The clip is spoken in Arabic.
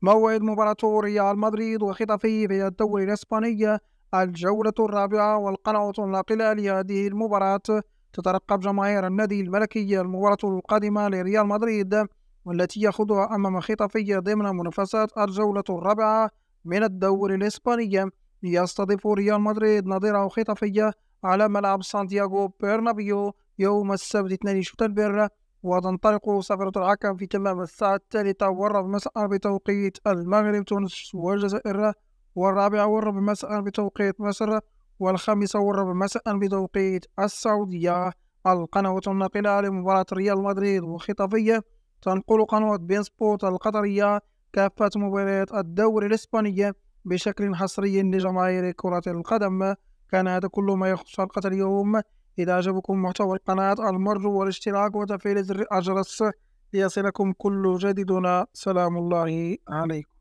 موعد مباراة ريال مدريد وخطفه في الدوري الإسباني الجولة الرابعة، والقناة الناقلة لهذه المباراة تترقب جماهير النادي الملكي المباراة القادمة لريال مدريد، والتي يخوضها أمام خطفه ضمن منافسات الجولة الرابعة من الدوري الإسباني. يستضيف ريال مدريد نظيره خطفه على ملعب سانتياغو برنابيو يوم السبت 2 شتنبر، وتنطلق سفرة الحكم في تمام الساعة 3:15 مساء بتوقيت المغرب تونس والجزائر، 4:15 مساء بتوقيت مصر، 5:15 مساء بتوقيت السعودية. القناة الناقلة لمباراة ريال مدريد وخطفية تنقل قناة بين سبورت القطرية كافة مباريات الدوري الإسباني بشكل حصري لجماهير كرة القدم. كان هذا كل ما يخص حلقة اليوم. إذا عجبكم محتوى القناة المرجو والاشتراك وتفعيل زر الجرس ليصلكم كل جديدنا. سلام الله عليكم.